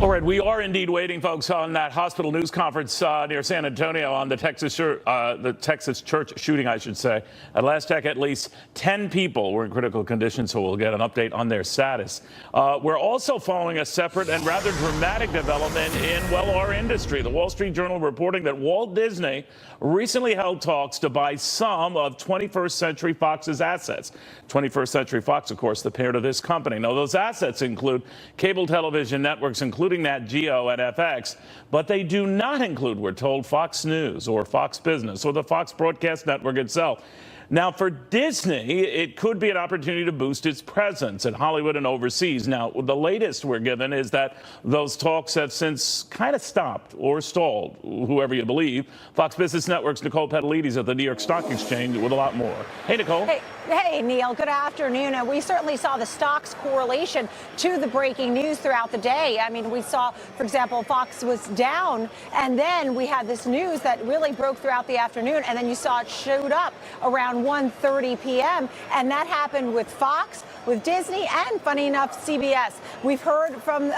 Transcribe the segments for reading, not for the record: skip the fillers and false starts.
All right, we are indeed waiting, folks, on that hospital news conference near San Antonio on the Texas church shooting, I should say. At last check, at least 10 people were in critical condition, so we'll get an update on their status. We're also following a separate and rather dramatic development in, well, our industry. The Wall Street Journal reporting that Walt Disney recently held talks to buy some of 21st Century Fox's assets. 21st Century Fox, of course, the parent of this company. Now, those assets include cable television networks, including Nat Geo and FX, but they do not include, we're told, Fox News or Fox Business or the Fox broadcast network itself. Now, for Disney, it could be an opportunity to boost its presence in Hollywood and overseas. Now, the latest we're given is that those talks have since kind of stopped or stalled, whoever you believe. Fox Business Network's Nicole Petalides at the New York Stock Exchange with a lot more. Hey, Nicole. Hey, Neil. Good afternoon. And we certainly saw the stocks correlation to the breaking news throughout the day. I mean, we saw, for example, Fox was down, and then we had this news that really broke throughout the afternoon, and then you saw it showed up around 1:30 p.m. And that happened with Fox, with Disney, and funny enough, CBS. We've heard from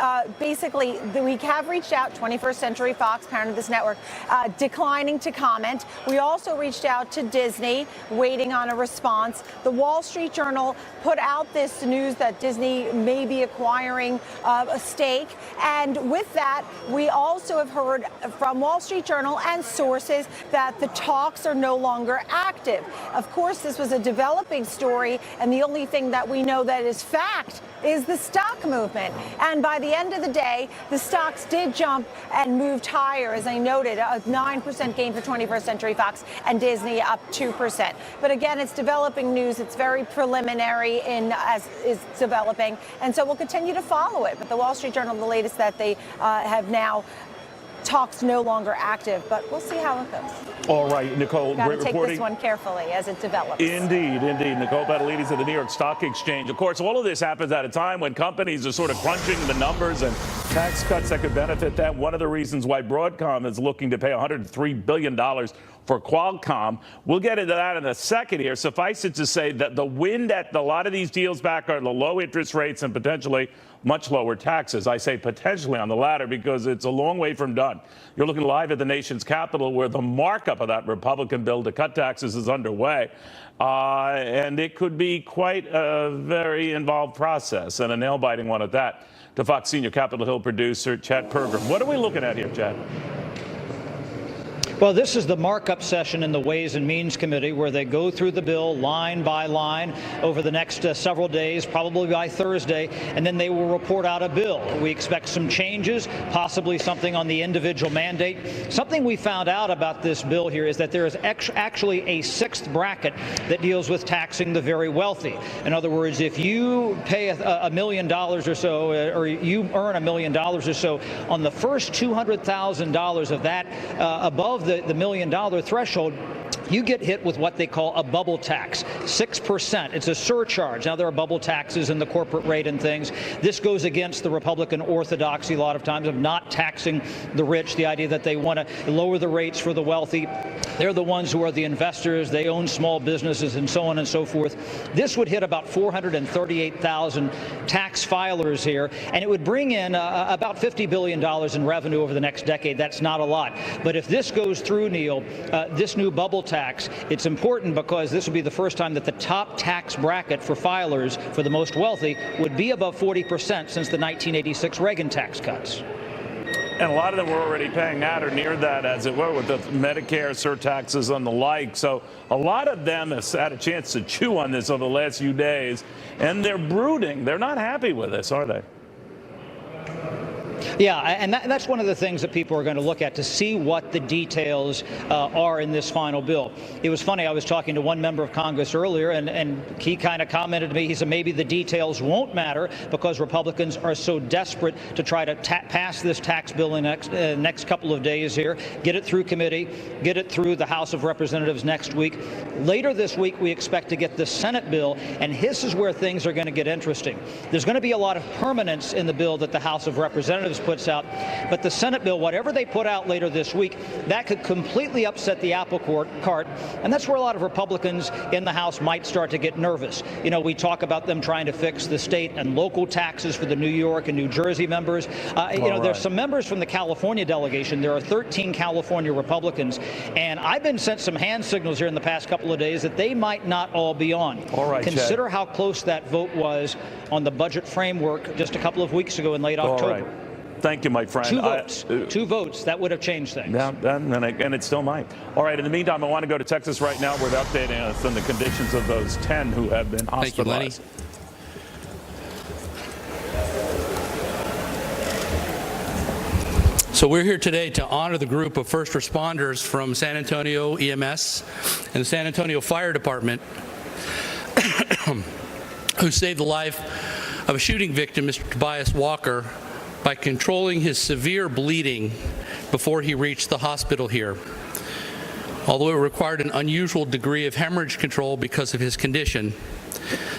we have reached out, 21st Century Fox, parent of this network, declining to comment. We also reached out to Disney, waiting on a response. The Wall Street Journal put out this news that Disney may be acquiring a stake. And with that, we also have heard from Wall Street Journal and sources that the talks are no longer active. Of course, this was a developing story, and the only thing that we know that is fact is the stock movement. And by the end of the day, the stocks did jump and moved higher, as I noted, a 9% gain for 21st Century Fox and Disney up 2%. But again, it's developing news. It's very preliminary as is developing. And so we'll continue to follow it. But the Wall Street Journal, the latest that they have now talks no longer active, but we'll see how it goes. All right, Nicole, got to great take reporting. This one carefully as it develops. Indeed. Nicole Petalides of the New York Stock Exchange. Of course, all of this happens at a time when companies are sort of crunching the numbers and tax cuts that could benefit them. One of the reasons why Broadcom is looking to pay $103 billion for Qualcomm. We'll get into that in a second here. Suffice it to say that the wind at a lot of these deals back are the low interest rates and potentially much lower taxes. I say potentially on the latter because it's a long way from done. You're looking live at the nation's capital where the markup of that Republican bill to cut taxes is underway. And it could be quite a very involved process and a nail-biting one at that. To Fox Senior Capitol Hill producer Chad Pergram. What are we looking at here, Chad? Well, this is the markup session in the Ways and Means Committee where they go through the bill line by line over the next several days, probably by Thursday, and then they will report out a bill. We expect some changes, possibly something on the individual mandate. Something we found out about this bill here is that there is actually a sixth bracket that deals with taxing the very wealthy. In other words, if you pay $1 million or so, or you earn $1 million or so, on the first $200,000 of that above the $1 million threshold, you get hit with what they call a bubble tax, 6%. It's a surcharge. Now, there are bubble taxes in the corporate rate and things. This goes against the Republican orthodoxy a lot of times of not taxing the rich, the idea that they want to lower the rates for the wealthy. They're the ones who are the investors. They own small businesses and so on and so forth. This would hit about 438,000 tax filers here, and it would bring in about $50 billion in revenue over the next decade. That's not a lot. But if this goes through, Neil, this new bubble tax, it's important because this would be the first time that the top tax bracket for filers for the most wealthy would be above 40% since the 1986 Reagan tax cuts. And a lot of them were already paying that or near that, as it were, with the Medicare surtaxes and the like. So a lot of them have had a chance to chew on this over the last few days, and they're brooding. They're not happy with this, are they? Yeah, and that's one of the things that people are going to look at to see what the details are in this final bill. It was funny, I was talking to one member of Congress earlier, and he kind of commented to me, he said maybe the details won't matter because Republicans are so desperate to try to pass this tax bill in the next couple of days here, get it through committee, get it through the House of Representatives next week. Later this week, we expect to get the Senate bill, and this is where things are going to get interesting. There's going to be a lot of permanence in the bill that the House of Representatives Representatives puts out. But the Senate bill, whatever they put out later this week, that could completely upset the apple cart. And that's where a lot of Republicans in the House might start to get nervous. You know, we talk about them trying to fix the state and local taxes for the New York and New Jersey members. There's some members from the California delegation. There are 13 California Republicans. And I've been sent some hand signals here in the past couple of days that they might not all be on. All right, consider how close that vote was on the budget framework just a couple of weeks ago in late October. All right. Thank you, my friend. Two votes, that would have changed things. Yeah, and it still might. All right, in the meantime, I want to go to Texas right now where they're updating us on the conditions of those 10 who have been hospitalized. Thank you, Lenny. So we're here today to honor the group of first responders from San Antonio EMS and the San Antonio Fire Department who saved the life of a shooting victim, Mr. Tobias Walker, by controlling his severe bleeding before he reached the hospital here. Although it required an unusual degree of hemorrhage control because of his condition,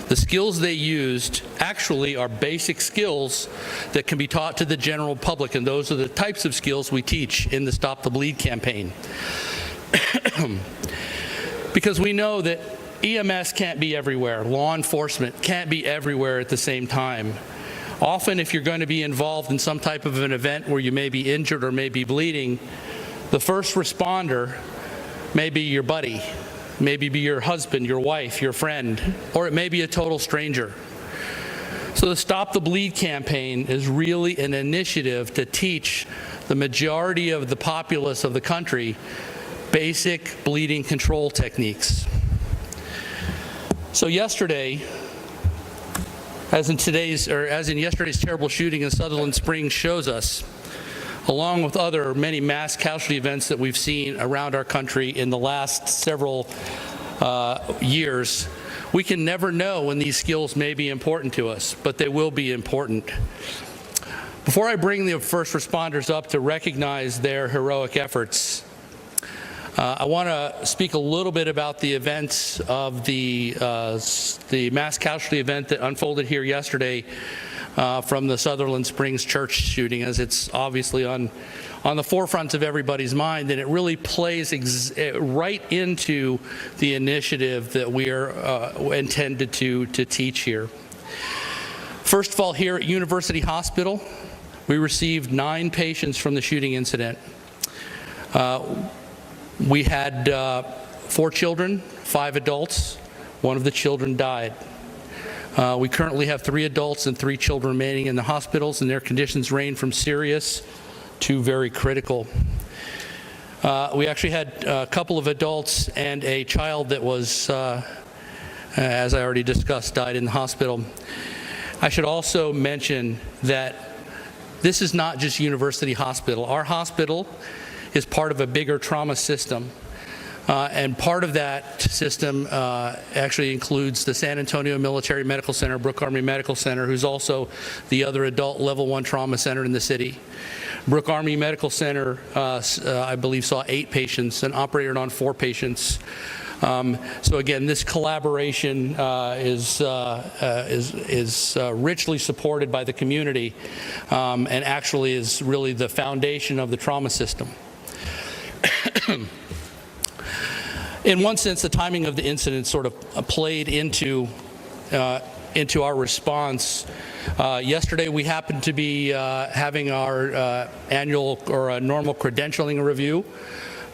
the skills they used actually are basic skills that can be taught to the general public, and those are the types of skills we teach in the Stop the Bleed campaign. Because we know that EMS can't be everywhere, law enforcement can't be everywhere at the same time. Often if you're going to be involved in some type of an event where you may be injured or may be bleeding, the first responder may be your buddy, maybe be your husband, your wife, your friend, or it may be a total stranger. So the Stop the Bleed campaign is really an initiative to teach the majority of the populace of the country basic bleeding control techniques. So yesterday, as in yesterday's terrible shooting in Sutherland Springs shows us, along with other many mass casualty events that we've seen around our country in the last several years, we can never know when these skills may be important to us, but they will be important. Before I bring the first responders up to recognize their heroic efforts, I want to speak a little bit about the events of the mass casualty event that unfolded here yesterday from the Sutherland Springs church shooting, as it's obviously on the forefront of everybody's mind, and it really plays right into the initiative that we are intended to teach here. First of all, here at University Hospital, we received 9 patients from the shooting incident. We had 4 children, 5 adults. 1 of the children died. We currently have 3 adults and 3 children remaining in the hospitals, and their conditions range from serious to very critical. We actually had a couple of adults and a child that was, as I already discussed, died in the hospital. I should also mention that this is not just University Hospital. Our hospital is part of a bigger trauma system. And part of that system actually includes the San Antonio Military Medical Center, Brooke Army Medical Center, who's also the other adult level 1 trauma center in the city. Brooke Army Medical Center, I believe, saw 8 patients and operated on 4 patients. So again, this collaboration is richly supported by the community, and actually is really the foundation of the trauma system. In one sense, the timing of the incident sort of played into our response. Yesterday, we happened to be having our annual or normal credentialing review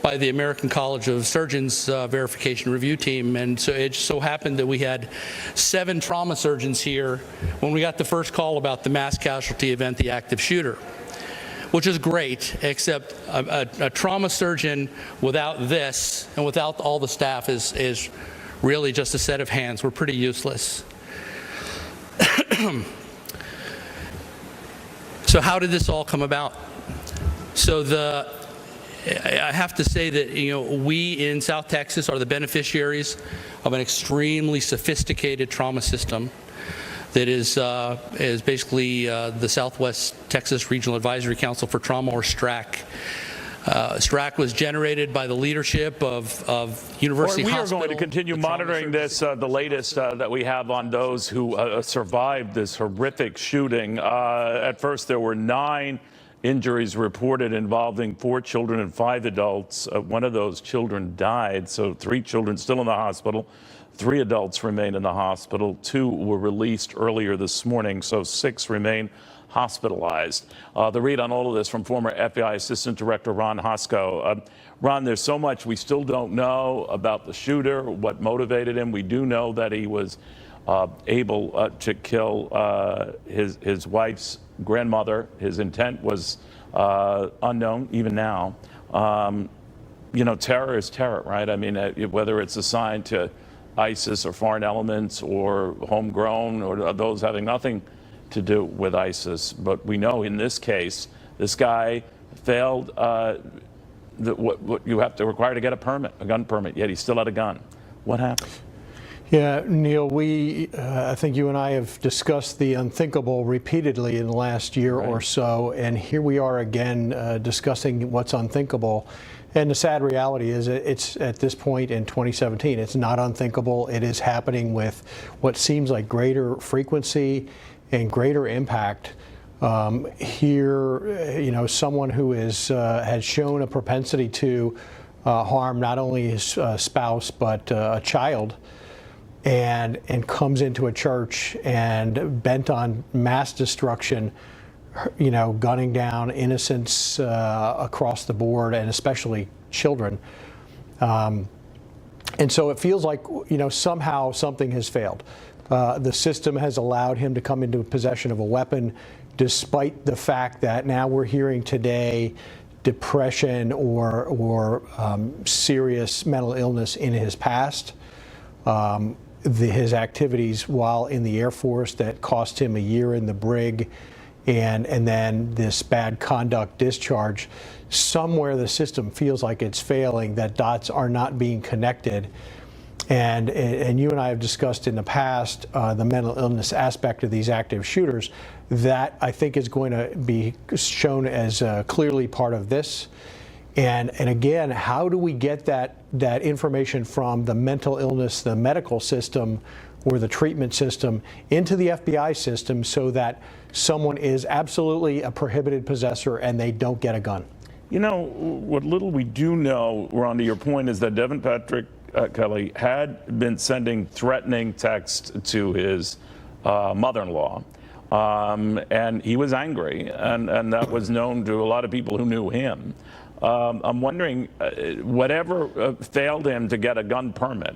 by the American College of Surgeons verification review team, and so it so happened that we had 7 trauma surgeons here when we got the first call about the mass casualty event, the active shooter, which is great, except a trauma surgeon without this and without all the staff is really just a set of hands. We're pretty useless. So how did this all come about? So I have to say that, we in South Texas are the beneficiaries of an extremely sophisticated trauma system that is basically the Southwest Texas Regional Advisory Council for Trauma, or STRAC. STRAC was generated by the leadership of University We Hospital. are going to continue the trauma monitoring this, surgery. the latest that we have on those who survived this horrific shooting. At first, there were 9 injuries reported involving 4 children and 5 adults. One of those children died, so 3 children still in the hospital. 3 adults remain in the hospital. 2 were released earlier this morning, so 6 remain hospitalized. The read on all of this from former FBI Assistant Director Ron Hosko. Ron, there's so much we still don't know about the shooter, what motivated him. We do know that he was able to kill his wife's grandmother. His intent was unknown, even now. You know, terror is terror, right? I mean, whether it's assigned to ISIS or foreign elements or homegrown or those having nothing to do with ISIS. But we know in this case, this guy failed what you have to require to get a permit, a gun permit, yet he still had a gun. What happened? Yeah, Neil, I think you and I have discussed the unthinkable repeatedly in the last year or so, and here we are again discussing what's unthinkable. And the sad reality is it's at this point in 2017, it's not unthinkable. It is happening with what seems like greater frequency and greater impact. Here, you know, someone who has shown a propensity to harm not only his spouse but a child, and comes into a church and bent on mass destruction, you know, gunning down innocents across the board, and especially children. And so it feels like, you know, somehow something has failed. The system has allowed him to come into possession of a weapon, despite the fact that now we're hearing today depression or serious mental illness in his past. His activities while in the Air Force that cost him a year in the brig, and then this bad conduct discharge. Somewhere the system feels like it's failing, that dots are not being connected. And you and I have discussed in the past the mental illness aspect of these active shooters. That I think is going to be shown as clearly part of this. And again, how do we get that information from the mental illness, the medical system, or the treatment system into the FBI system so that someone is absolutely a prohibited possessor and they don't get a gun? You know, what little we do know, Ron, to your point, is that Devin Patrick Kelly had been sending threatening texts to his mother-in-law. And he was angry, and that was known to a lot of people who knew him. I'm wondering, whatever failed him to get a gun permit,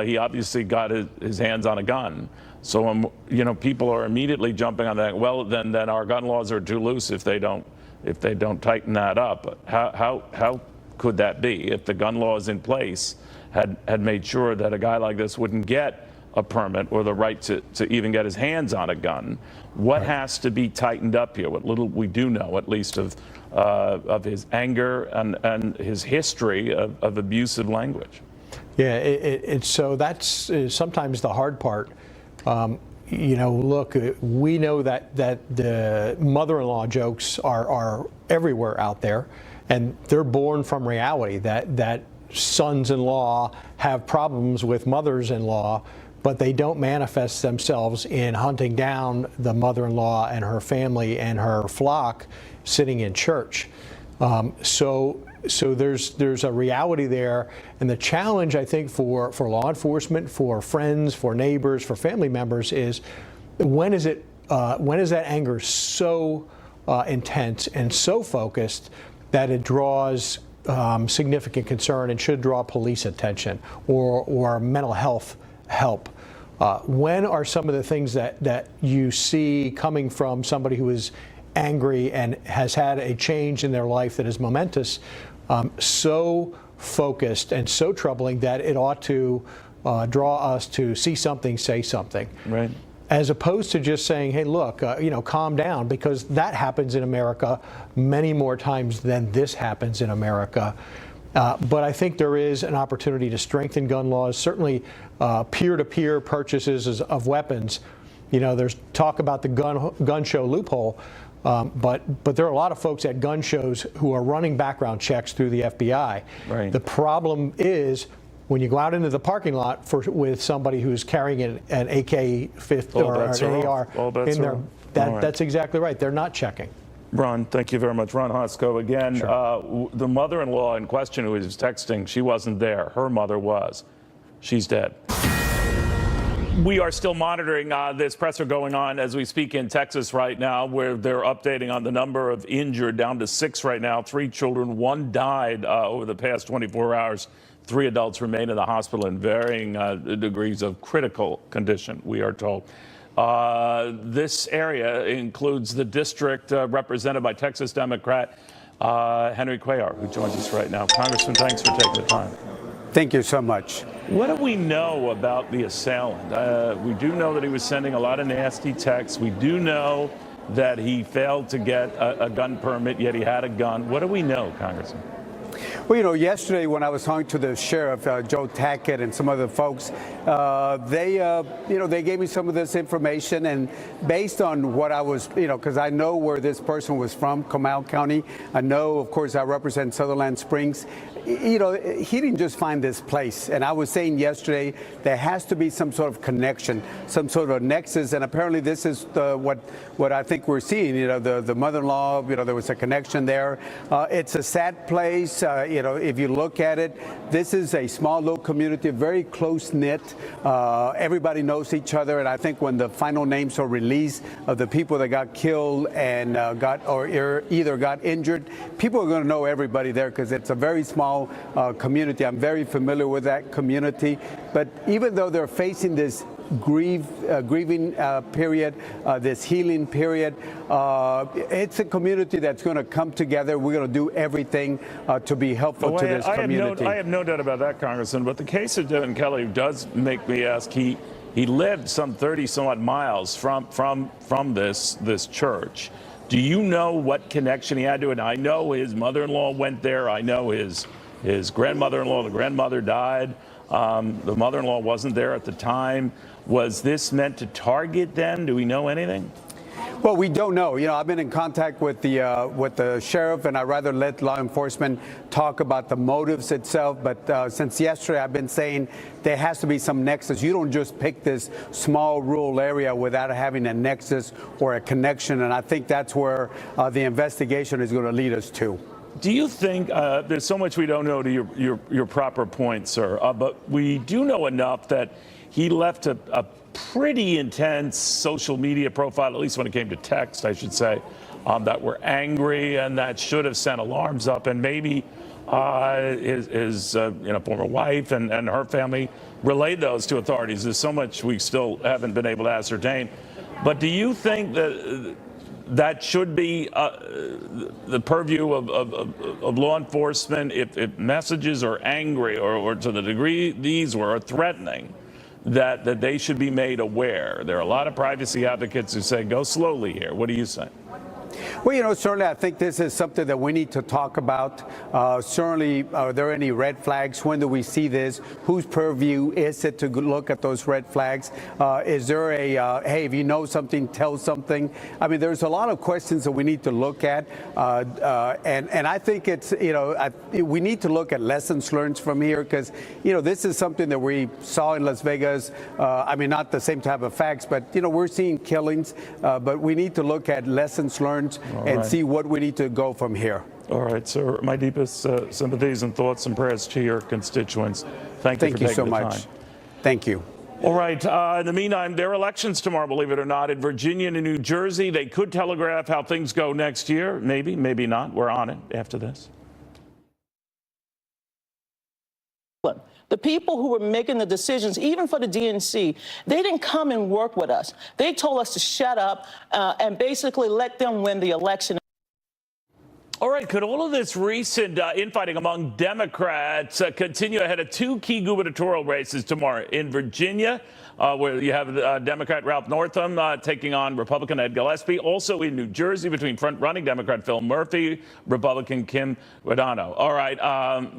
he obviously got his hands on a gun. So, you know, people are immediately jumping on that. Well, then our gun laws are too loose if they don't tighten that up. How could that be if the gun laws in place had made sure that a guy like this wouldn't get a permit or the right to even get his hands on a gun? What has to be tightened up here? What little we do know, at least, of his anger and his history of abusive language. Yeah, so that's sometimes the hard part. You know, look, we know that the mother-in-law jokes are everywhere out there, and they're born from reality that sons-in-law have problems with mothers-in-law, but they don't manifest themselves in hunting down the mother-in-law and her family and her flock sitting in church. So there's a reality there, and the challenge, I think, for law enforcement, for friends, for neighbors, for family members is when is that anger so intense and so focused that it draws significant concern and should draw police attention or mental health help? When are some of the things that you see coming from somebody who is angry and has had a change in their life that is momentous, so focused and so troubling that it ought to draw us to see something, say something? Right. As opposed to just saying, hey, look, you know, calm down, because that happens in America many more times than this happens in America. But I think there is an opportunity to strengthen gun laws, certainly peer-to-peer purchases of weapons. You know, there's talk about the gun show loophole. But there are a lot of folks at gun shows who are running background checks through the FBI. Right. The problem is when you go out into the parking lot with somebody who's carrying an AK-50 or an AR in there, that's exactly right. They're not checking. Ron, thank you very much. Ron Hosko again. Sure. The mother-in-law in question who was texting, she wasn't there. Her mother was. She's dead. We are still monitoring this presser going on as we speak in Texas right now, where they're updating on the number of injured down to 6 right now. 3 children, 1 died over the past 24 hours. 3 adults remain in the hospital in varying degrees of critical condition, we are told. This area includes the district represented by Texas Democrat Henry Cuellar, who joins us right now. Congressman, thanks for taking the time. Thank you so much. What do we know about the assailant? We do know that he was sending a lot of nasty texts. We do know that he failed to get a gun permit, yet he had a gun. What do we know, Congressman? Well, yesterday when I was talking to the sheriff, Joe Tackett, and some other folks, they gave me some of this information, and based on what I was, because I know where this person was from, Comal County. I know, of course, I represent Sutherland Springs. He didn't just find this place. And I was saying yesterday, there has to be some sort of connection, some sort of nexus. And apparently this is what I think we're seeing. The mother-in-law, there was a connection there. It's a sad place. If you look at it, this is a small little community, very close-knit. Everybody knows each other. And I think when the final names are released of the people that got killed and either got injured, people are going to know everybody there because it's a very small community. I'm very familiar with that community. But even though they're facing this grieving period, this healing period, it's a community that's going to come together. We're going to do everything to be helpful to this community. I have no doubt about that, Congressman. But the case of Devin Kelly does make me ask. He lived some 30-some-odd miles from this church. Do you know what connection he had to it? I know his mother-in-law went there. I know his grandmother-in-law, the grandmother died. The mother-in-law wasn't there at the time. Was this meant to target them? Do we know anything? Well, we don't know. I've been in contact with the sheriff, and I'd rather let law enforcement talk about the motives itself. But since yesterday, I've been saying there has to be some nexus. You don't just pick this small rural area without having a nexus or a connection. And I think that's where the investigation is going to lead us to. Do you think there's so much we don't know to your proper point, sir, but we do know enough that he left a pretty intense social media profile, at least when it came to text, I should say, that were angry and that should have sent alarms up, and maybe his former wife and her family relayed those to authorities. There's so much we still haven't been able to ascertain. But do you think that should be the purview of law enforcement if messages are angry or to the degree these were threatening, that they should be made aware? There are a lot of privacy advocates who say, go slowly here. What do you say? Well, certainly I think this is something that we need to talk about. Certainly, are there any red flags? When do we see this? Whose purview is it to look at those red flags? Is there hey, if you know something, tell something? I mean, there's a lot of questions that we need to look at. And I think it's, we need to look at lessons learned from here because, this is something that we saw in Las Vegas. I mean, not the same type of facts, but, we're seeing killings. But we need to look at lessons learned and see what we need to go from here. All right, sir. My deepest sympathies and thoughts and prayers to your constituents. Thank you for taking so the much. time. Thank you. All right. In the meantime, there are elections tomorrow, believe it or not, in Virginia and in New Jersey. They could telegraph how things go next year. Maybe, maybe not. We're on it after this. The people who were making the decisions, even for the DNC, they didn't come and work with us. They told us to shut up and basically let them win the election. All right. Could all of this recent infighting among Democrats continue ahead of 2 key gubernatorial races tomorrow in Virginia, where you have Democrat Ralph Northam taking on Republican Ed Gillespie. Also in New Jersey between front-running Democrat Phil Murphy, Republican Kim Guadagno. All right.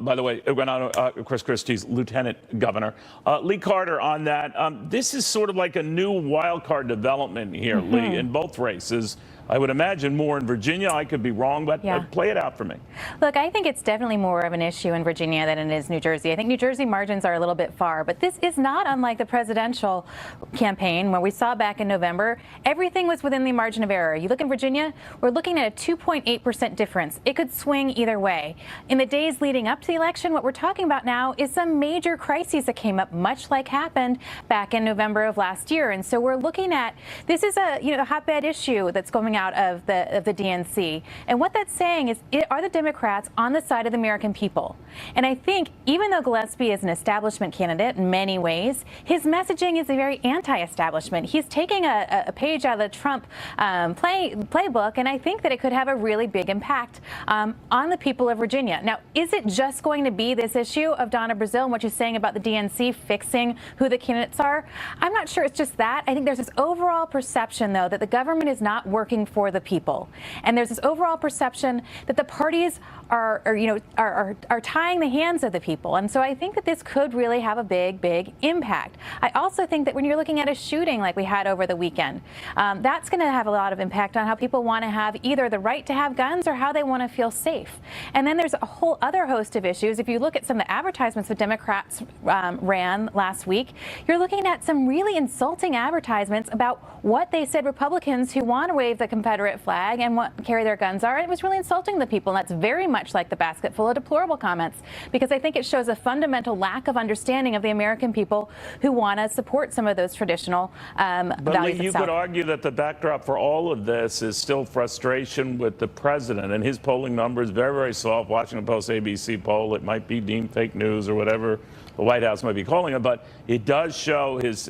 By the way, Guadagno, Chris Christie's lieutenant governor. Lee Carter on that. This is sort of like a new wild card development here, Lee, in both races. I would imagine more in Virginia. I could be wrong, but play it out for me. Look, I think it's definitely more of an issue in Virginia than it is New Jersey. I think New Jersey margins are a little bit far, but this is not unlike the presidential campaign where we saw back in November, everything was within the margin of error. You look in Virginia, we're looking at a 2.8% difference. It could swing either way. In the days leading up to the election, what we're talking about now is some major crises that came up, much like happened back in November of last year. And so we're looking at, this is a hotbed issue that's coming out of the DNC. And what that's saying is, are the Democrats on the side of the American people? And I think even though Gillespie is an establishment candidate in many ways, his messaging is a very anti-establishment. He's taking a page out of the Trump playbook, and I think that it could have a really big impact on the people of Virginia. Now, is it just going to be this issue of Donna Brazile and what you're saying about the DNC fixing who the candidates are? I'm not sure it's just that. I think there's this overall perception, though, that the government is not working for the people. And there's this overall perception that the parties are tying the hands of the people. And so I think that this could really have a big impact. I also think that when you're looking at a shooting like we had over the weekend, that's going to have a lot of impact on how people want to have either the right to have guns or how they want to feel safe. And then there's a whole other host of issues. If you look at some of the advertisements that Democrats ran last week, you're looking at some really insulting advertisements about what they said Republicans who want to wave the Confederate flag and carry their guns are. It was really insulting to people, and that's very much like the basket full of deplorable comments, because I think it shows a fundamental lack of understanding of the American people who want to support some of those traditional values. But Lee, you could argue that the backdrop for all of this is still frustration with the president, and his polling numbers very soft. Washington Post ABC poll, it might be deemed fake news or whatever the White House might be calling it, but it does show his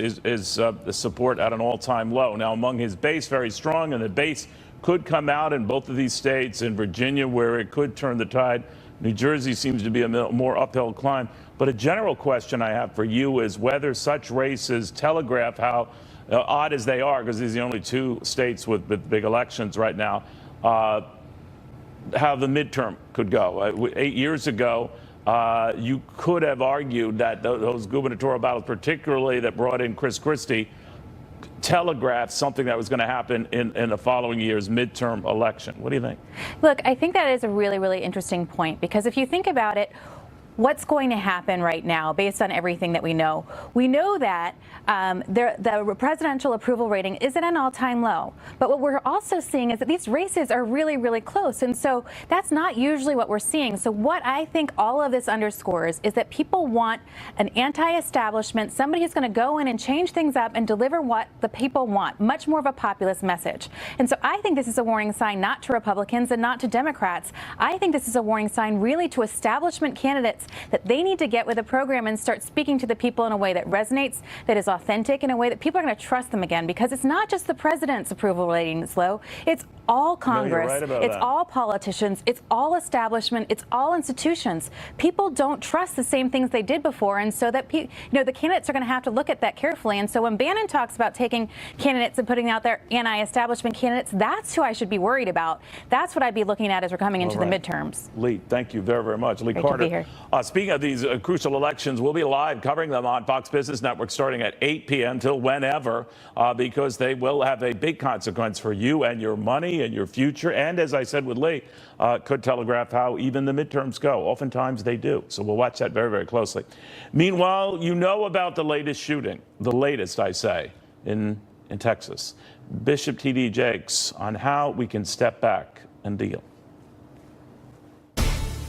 support at an all-time low. Now, among his base, very strong, and the base could come out in both of these states. In Virginia, where it could turn the tide, New Jersey seems to be a more uphill climb. But a general question I have for you is whether such races telegraph how odd as they are, because these are the only two states with big elections right now, how the midterm could go. 8 years ago, you could have argued that those gubernatorial battles, particularly that brought in Chris Christie, telegraphed something that was going to happen in the following year's midterm election. What do you think? Look, I think that is a really interesting point, because if you think about it, what's going to happen right now based on everything that we know? We know that the presidential approval rating is at an all-time low. But what we're also seeing is that these races are really close. And so that's not usually what we're seeing. So what I think all of this underscores is that people want an anti-establishment, somebody who's going to go in and change things up and deliver what the people want, much more of a populist message. And so I think this is a warning sign not to Republicans and not to Democrats. I think this is a warning sign really to establishment candidates that they need to get with a program and start speaking to the people in a way that resonates, that is authentic, in a way that people are going to trust them again, because it's not just the president's approval rating that's low, it's all Congress, no, you're right about it's that. all politicians, it's all establishment, it's all institutions. People don't trust the same things they did before, and so that the candidates are going to have to look at that carefully. And so when Bannon talks about taking candidates and putting out their anti-establishment candidates, that's who I should be worried about. That's what I'd be looking at as we're coming into the midterms. Lee, thank you very much. Lee Great to Carter. be here. Speaking of these crucial elections, we'll be live covering them on Fox Business Network starting at 8 p.m. till whenever, because they will have a big consequence for you and your money and your future. And as I said with Lee, could telegraph how even the midterms go. Oftentimes they do. So we'll watch that very closely. Meanwhile, you know about the latest shooting, the latest, I say, in Texas. Bishop T.D. Jakes on how we can step back and deal.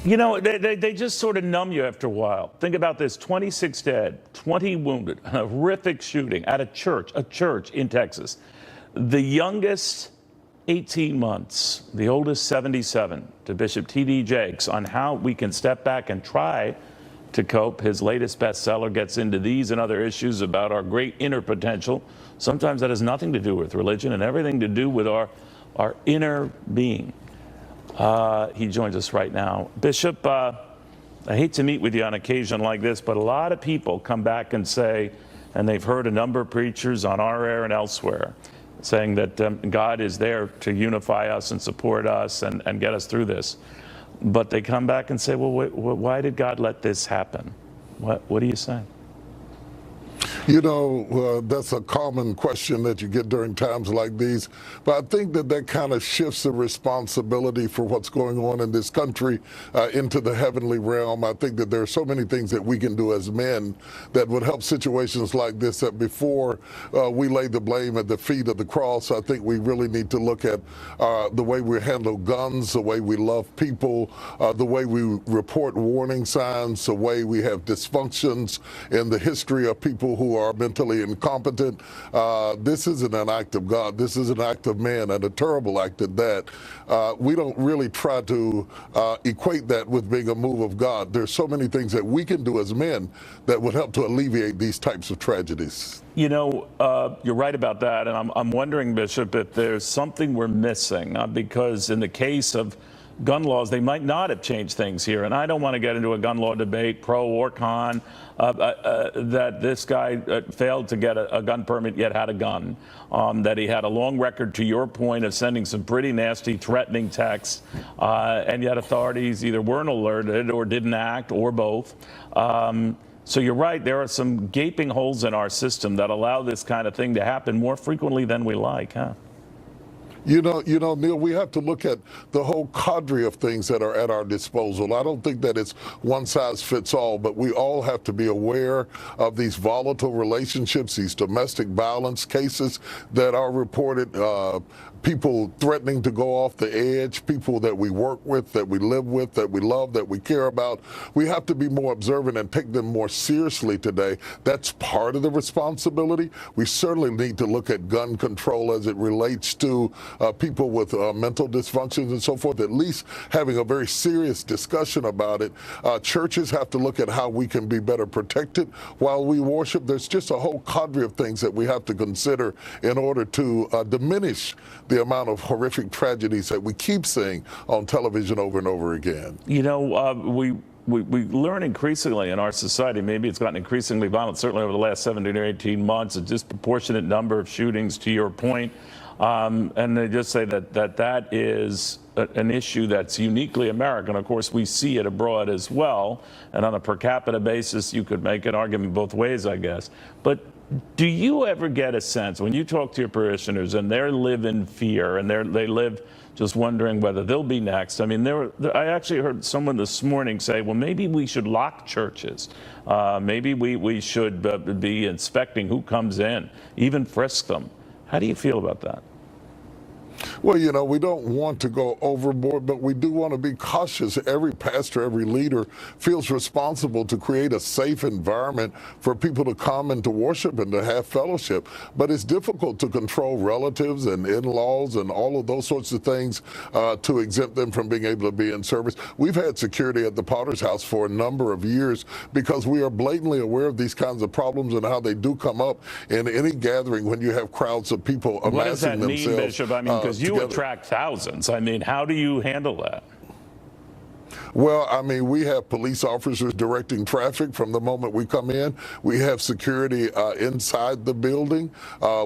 You know, they just sort of numb you after a while. Think about this: 26 dead, 20 wounded, a horrific shooting at a church in Texas. The youngest, 18 months, the oldest, 77, to Bishop T.D. Jakes on how we can step back and try to cope. His latest bestseller gets into these and other issues about our great inner potential. Sometimes that has nothing to do with religion and everything to do with our inner being. He joins us right now. Bishop, I hate to meet with you on occasion like this, but a lot of people come back and say, and they've heard a number of preachers on our air and elsewhere, saying that God is there to unify us and support us and get us through this. But they come back and say, well, why did God let this happen? What do you say? You know, that's a common question that you get during times like these. But I think that kind of shifts the responsibility for what's going on in this country into the heavenly realm. I think that there are so many things that we can do as men that would help situations like this, that before we lay the blame at the feet of the cross, I think we really need to look at the way we handle guns, the way we love people, the way we report warning signs, the way we have dysfunctions in the history of people who are mentally incompetent. This isn't an act of God. This is an act of man, and a terrible act at that. We don't really try to equate that with being a move of God. There's so many things that we can do as men that would help to alleviate these types of tragedies. You know, you're right about that, and I'm wondering, Bishop, if there's something we're missing, because in the case of gun laws, they might not have changed things here. And I don't want to get into a gun law debate, pro or con, that this guy failed to get a gun permit yet had a gun, that he had a long record, to your point, of sending some pretty nasty, threatening texts, and yet authorities either weren't alerted or didn't act, or both. So you're right, there are some gaping holes in our system that allow this kind of thing to happen more frequently than we like, huh? You know, Neil, we have to look at the whole cadre of things that are at our disposal. I don't think that it's one size fits all, but we all have to be aware of these volatile relationships, these domestic violence cases that are reported, people threatening to go off the edge, people that we work with, that we live with, that we love, that we care about. We have to be more observant and take them more seriously today. That's part of the responsibility. We certainly need to look at gun control as it relates to people with mental dysfunctions and so forth, at least having a very serious discussion about it. Churches have to look at how we can be better protected while we worship. There's just a whole cadre of things that we have to consider in order to diminish the amount of horrific tragedies that we keep seeing on television over and over again. You know, we learn increasingly in our society, maybe it's gotten increasingly violent, certainly over the last 17 or 18 months, a disproportionate number of shootings, to your point. And they just say that is an issue that's uniquely American. Of course, we see it abroad as well. And on a per capita basis, you could make an argument both ways, I guess. But do you ever get a sense, when you talk to your parishioners and they live in fear and they live just wondering whether they'll be next? I mean, I actually heard someone this morning say, well, maybe we should lock churches. Maybe we should be inspecting who comes in, even frisk them. How do you feel about that? Well, you know, we don't want to go overboard, but we do want to be cautious. Every pastor, every leader feels responsible to create a safe environment for people to come and to worship and to have fellowship. But it's difficult to control relatives and in-laws and all of those sorts of things to exempt them from being able to be in service. We've had security at the Potter's House for a number of years because we are blatantly aware of these kinds of problems and how they do come up in any gathering when you have crowds of people amassing themselves. What does that mean, Bishop? I mean, because you attract thousands. I mean, how do you handle that? Well, I mean, we have police officers directing traffic from the moment we come in. We have security inside the building.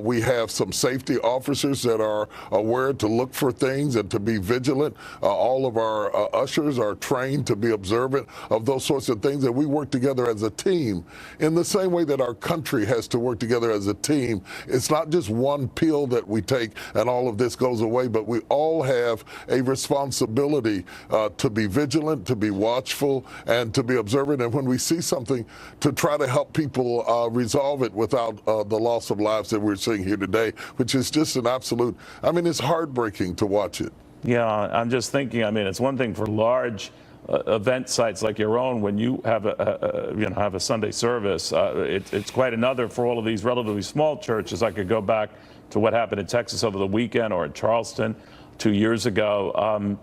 We have some safety officers that are aware to look for things and to be vigilant. All of our ushers are trained to be observant of those sorts of things, and we work together as a team in the same way that our country has to work together as a team. It's not just one pill that we take and all of this goes away, but we all have a responsibility to be vigilant, to be watchful, and to be observant, and when we see something, to try to help people resolve it without the loss of lives that we're seeing here today, which is just an absolute, I mean, it's heartbreaking to watch it. Yeah, I'm just thinking, I mean, it's one thing for large event sites like your own, when you have a Sunday service, it's quite another for all of these relatively small churches. I could go back to what happened in Texas over the weekend, or in Charleston 2 years ago.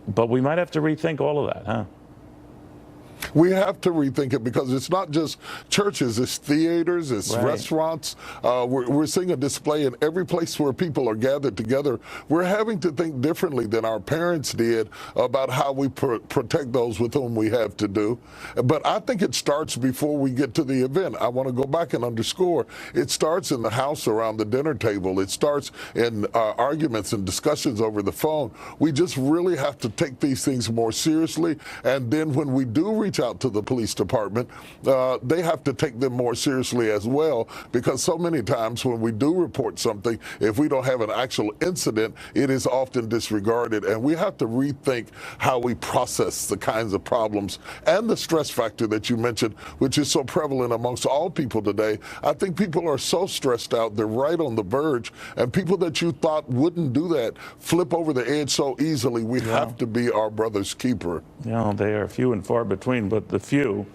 But we might have to rethink all of that, huh? We have to rethink it because it's not just churches, it's theaters, it's restaurants. We're seeing a display in every place where people are gathered together. We're having to think differently than our parents did about how we protect those with whom we have to do. But I think it starts before we get to the event. I want to go back and underscore, it starts in the house around the dinner table. It starts in arguments and discussions over the phone. We just really have to take these things more seriously. And then when we do reach out to the police department, they have to take them more seriously as well, because so many times when we do report something, if we don't have an actual incident, it is often disregarded. And we have to rethink how we process the kinds of problems and the stress factor that you mentioned, which is so prevalent amongst all people today. I think people are so stressed out, they're right on the verge, and people that you thought wouldn't do that flip over the edge so easily. We have to be our brother's keeper. They are few and far between, but the few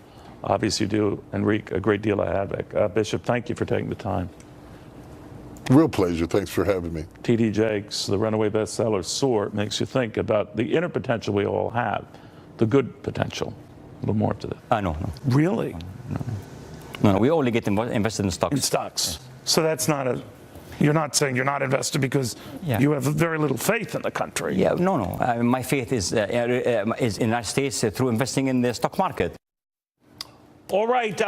obviously do and wreak a great deal of havoc. Bishop, thank you for taking the time. Real pleasure. Thanks for having me. T.D. Jakes, the runaway bestseller Soar, makes you think about the inner potential we all have, the good potential. A little more to that. No. Really? No, we only get invested in stocks. In stocks. So that's not a... You're not saying you're not invested because you have very little faith in the country. Yeah, no. My faith is in the United States through investing in the stock market. All right,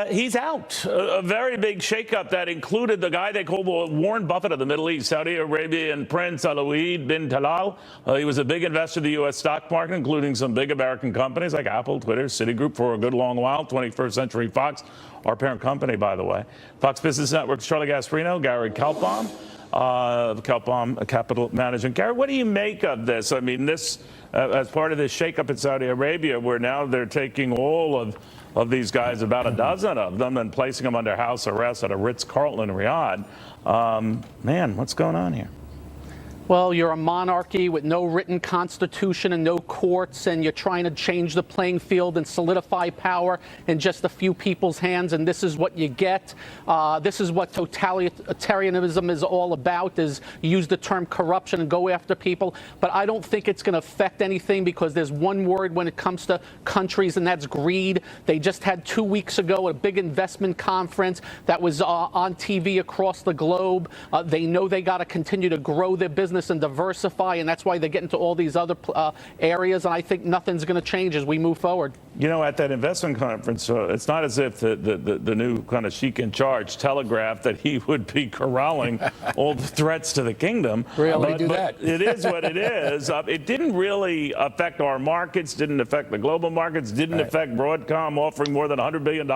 he's out. A very big shakeup that included the guy they call Warren Buffett of the Middle East, Saudi Arabian Prince Alwaleed bin Talal. He was a big investor in the U.S. stock market, including some big American companies like Apple, Twitter, Citigroup for a good long while, 21st Century Fox, our parent company, by the way. Fox Business Network's Charlie Gasparino, Gary Kaltbaum of Kaltbaum Capital Management. Gary, what do you make of this? I mean, this, as part of this shakeup in Saudi Arabia, where now they're taking all of these guys, about a dozen of them, and placing them under house arrest at a Ritz-Carlton in Riyadh. Man, what's going on here? Well, you're a monarchy with no written constitution and no courts, and you're trying to change the playing field and solidify power in just a few people's hands, and this is what you get. This is what totalitarianism is all about, is use the term corruption and go after people. But I don't think it's going to affect anything, because there's one word when it comes to countries, and that's greed. They just had 2 weeks ago a big investment conference that was on TV across the globe. They know they got to continue to grow their business and diversify, and that's why they get into all these other areas, and I think nothing's going to change as we move forward. You know, at that investment conference, it's not as if the new kind of sheik in charge telegraphed that he would be corralling all the threats to the kingdom. Really? But it is what it is. It didn't really affect our markets, didn't affect the global markets, didn't affect Broadcom offering more than $100 billion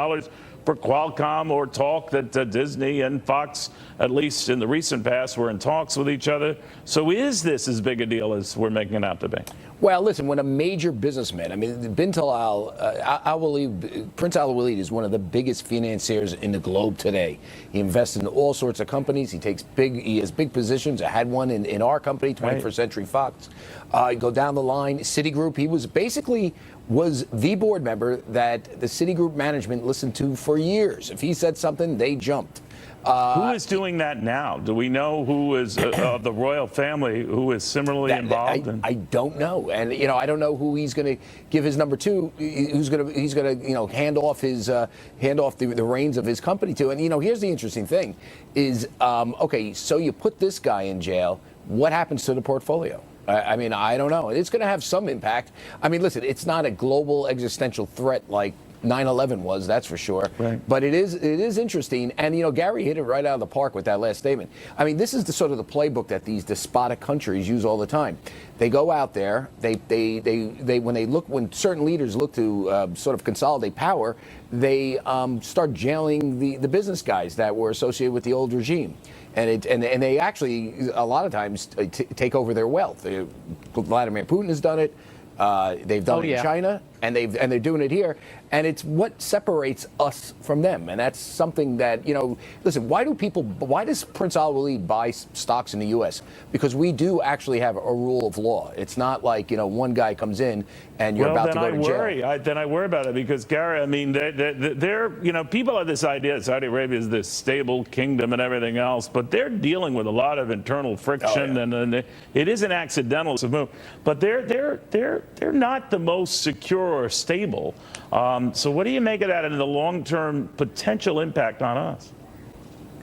for Qualcomm, or talk that Disney and Fox, at least in the recent past, were in talks with each other. So is this as big a deal as we're making it out to be? Well, listen, when a major businessman, I mean, bin Talal, Prince Alwaleed is one of the biggest financiers in the globe today. He invests in all sorts of companies. He has big positions. I had one in our company, 21st Century Fox. Go down the line, Citigroup. He was the board member that the Citigroup management listened to for years. If he said something, they jumped. Who is doing that now? Do we know who is of the royal family who is similarly involved? I don't know, and I don't know who he's going to give his number to. He's going to hand off the reins of his company to. And here's the interesting thing: is okay. So you put this guy in jail. What happens to the portfolio? I mean, I don't know. It's going to have some impact. I mean, listen, it's not a global existential threat like 9/11 was, that's for sure. Right. But it is interesting, and Gary hit it right out of the park with that last statement. I mean, this is the sort of the playbook that these despotic countries use all the time. They go out there, when certain leaders look to sort of consolidate power, they start jailing the business guys that were associated with the old regime. And they actually a lot of times take over their wealth. Vladimir Putin has done it. They've done it in China, and they're doing it here. And it's what separates us from them. And that's something that, listen, why does Prince Alwaleed buy stocks in the U.S.? Because we do actually have a rule of law. It's not like, one guy comes in and you're about to go to jail. Then I worry about it, because, Gary, I mean, people have this idea that Saudi Arabia is this stable kingdom and everything else, but they're dealing with a lot of internal friction, and it isn't accidental to move. But they're not the most secure or stable. So what do you make of that and the long-term potential impact on us?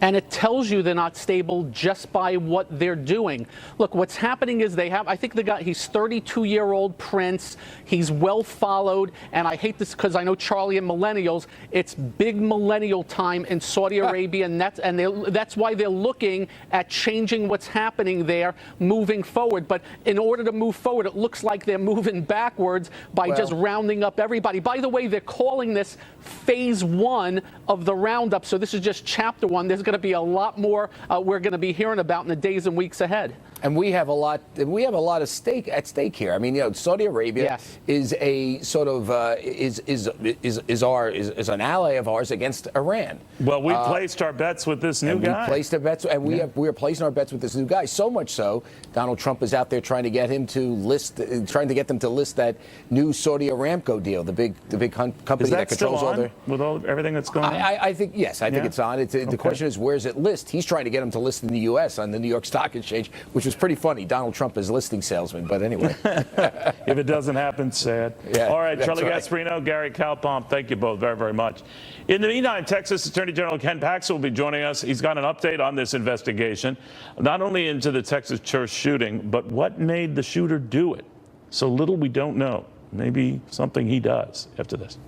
And it tells you they're not stable just by what they're doing. Look, what's happening is I think the guy, he's 32-year-old Prince. He's well followed. And I hate this because I know Charlie and millennials. It's big millennial time in Saudi Arabia. And that's why they're looking at changing what's happening there, moving forward. But in order to move forward, it looks like they're moving backwards by just rounding up everybody. By the way, they're calling this phase 1 of the roundup. So this is just chapter 1. There's going to be a lot more we're going to be hearing about in the days and weeks ahead. And we have a lot at stake here. I mean, you know, Saudi Arabia is a sort of is an ally of ours against Iran. Well, we placed our bets with this new guy. We placed our bets, and we are placing our bets with this new guy. So much so, Donald Trump is out there trying to get them to list that new Saudi Aramco deal, the big company that controls all the. With everything that's going on? I think yes. I think it's on. The question is, where's it list? He's trying to get them to list in the U.S. on the New York Stock Exchange, which was pretty funny. Donald Trump is listing salesman, but anyway. If it doesn't happen, sad. Yeah, all right, Charlie right. Gasparino, Gary Kalpomp, thank you both very, very much. In the meantime, Texas Attorney General Ken Paxton will be joining us. He's got an update on this investigation, not only into the Texas church shooting, but what made the shooter do it. So little we don't know. Maybe something he does after this.